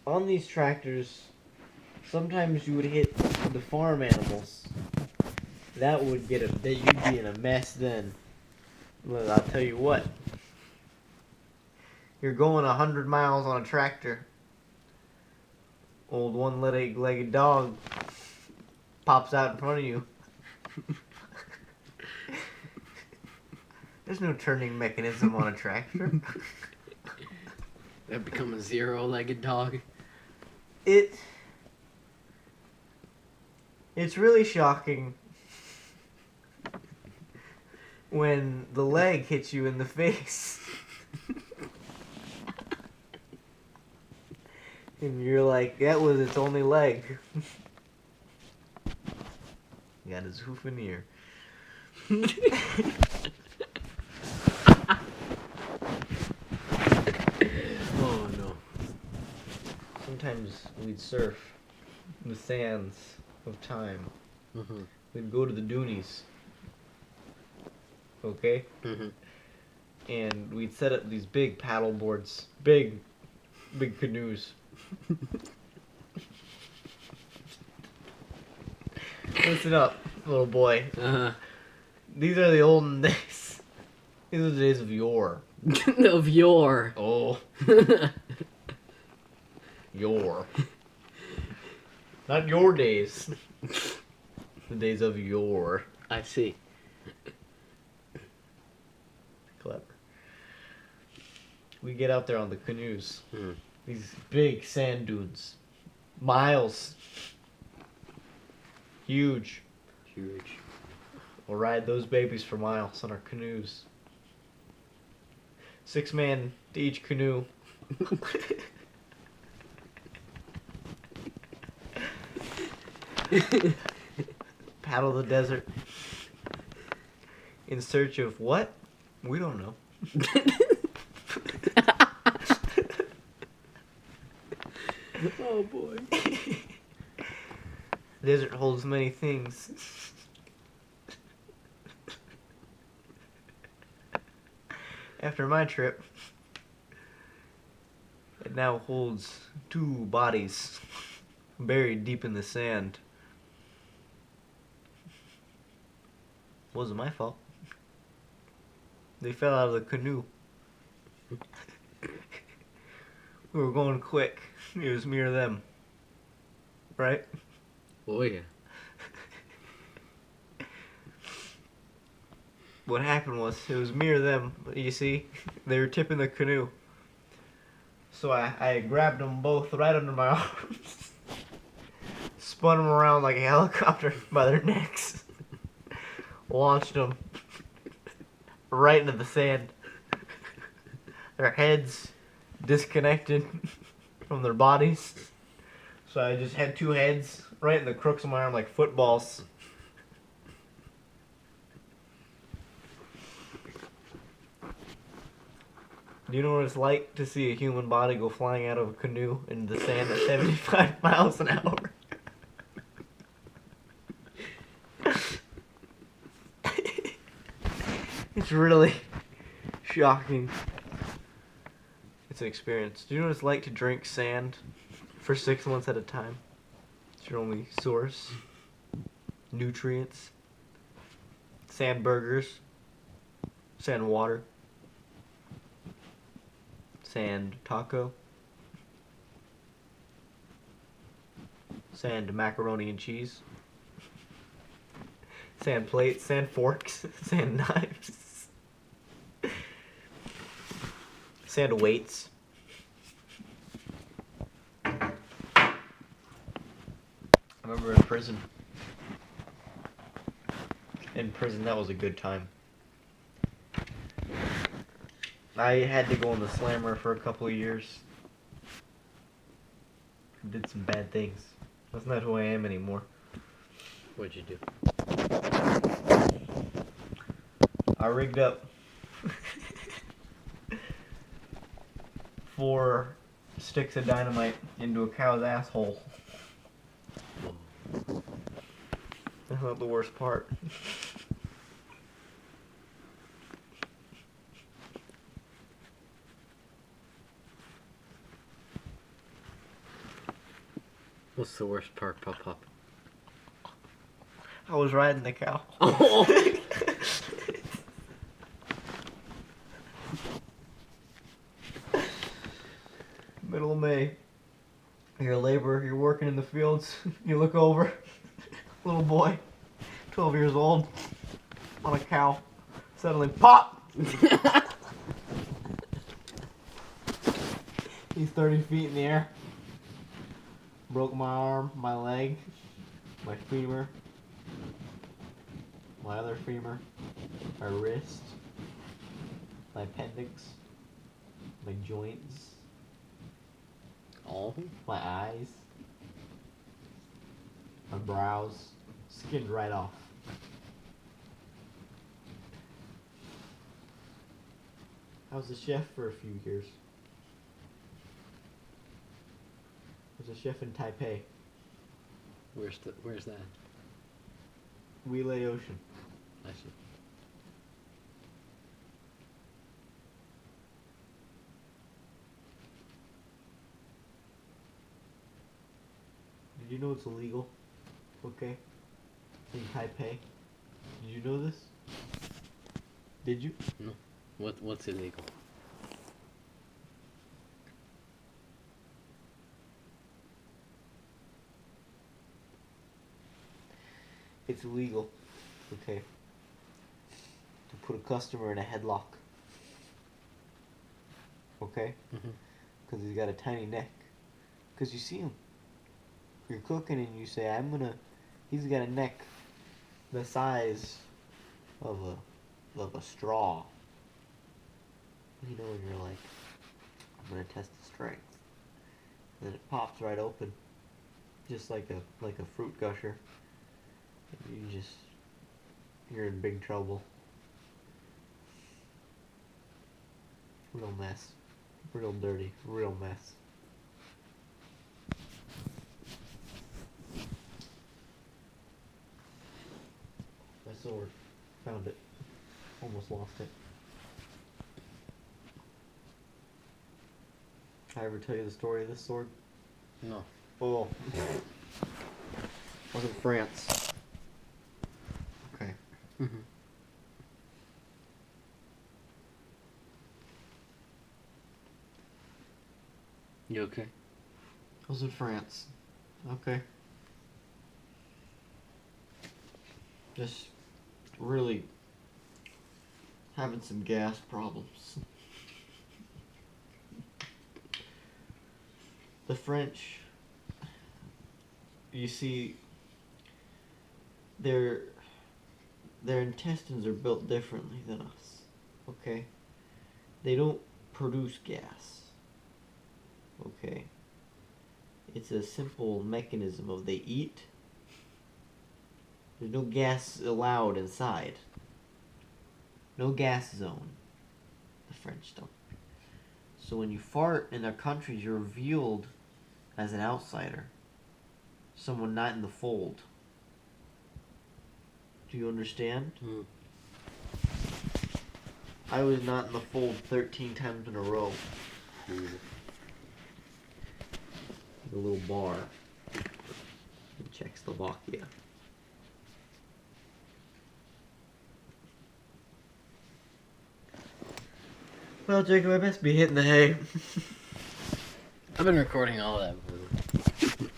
on these tractors, sometimes you would hit the farm animals. That would get that you'd be in a mess then. Well, I'll tell you what. You're going 100 miles on a tractor. Old one-legged dog pops out in front of you. There's no turning mechanism on a tractor. That become a zero-legged dog. It's really shocking when the leg hits you in the face. And you're like, that was its only leg. Got his souvenir. Oh no. Sometimes we'd surf the sands of time. Mm-hmm. We'd go to the Doonies. Okay? Mm-hmm. And we'd set up these big paddle boards. Big canoes. Listen up, little boy. Uh-huh. These are the olden days. These are the days of yore. Of yore. Oh. Yore. Not your days. The days of yore. I see. Clever. We get out there on the canoes. Mm. These big sand dunes. Miles. Huge. Huge. We'll ride those babies for miles on our canoes. 6 man to each canoe. Paddle the desert. In search of what? We don't know. Oh boy. The desert holds many things. After my trip, it now holds 2 bodies buried deep in the sand. Wasn't my fault. They fell out of the canoe. We were going quick. It was me or them. Right? Oh yeah. What happened was, it was me or them. You see, they were tipping the canoe. So I grabbed them both right under my arms. Spun them around like a helicopter by their necks. Launched them right into the sand. Their heads disconnected from their bodies. So I just had 2 heads right in the crooks of my arm like footballs. Do you know what it's like to see a human body go flying out of a canoe into the sand at 75 miles an hour? It's really shocking. It's an experience. Do you know what it's like to drink sand for 6 months at a time? It's your only source. Nutrients. Sand burgers. Sand water. Sand taco. Sand macaroni and cheese. Sand plates, sand forks, sand knives. Sand weights. I remember in prison. In prison, that was a good time. I had to go in the slammer for a couple of years. Did some bad things. That's not who I am anymore. What'd you do? I rigged up 4 sticks of dynamite into a cow's asshole. That's not the worst part. What's the worst part, Poppop? I was riding the cow. Oh. Middle of May. You're a laborer, you're working in the fields, you look over, little boy, 12 years old, on a cow, suddenly pop! He's 30 feet in the air. Broke my arm, my leg, my femur, my other femur, my wrist, my appendix, my joints, All? my eyes, my brows, skinned right off. I was a chef for a few years. I was a chef in Taipei, Where's that? Wheelay Ocean. I see. Did you know it's illegal? Okay. In Taipei. Did you know this? Did you? No. What's illegal? It's illegal. Okay. To put a customer in a headlock. Okay? Mhm. Because he's got a tiny neck. Because you see him. You're cooking and you say, he's got a neck the size of a straw. You know, when you're like, I'm gonna test the strength. And then it pops right open. Just like a fruit gusher. And you're in big trouble. Real mess. Real dirty. Real mess. My sword. Found it. Almost lost it. Did I ever tell you the story of this sword? No. Oh. Was in France. Okay. Mhm. You okay? I was in France. Okay. Just really having some gas problems. The French, you see, their intestines are built differently than us. Okay? They don't produce gas. Okay? It's a simple mechanism of they eat. There's no gas allowed inside. No gas zone. The French don't. So when you fart in their countries, you're revealed as an outsider. Someone not in the fold. Do you understand? Mm. I was not in the fold 13 times in a row. Mm. The little bar in Czechoslovakia. Well, Jacob, I best be hitting the hay. I've been recording all that. Boo.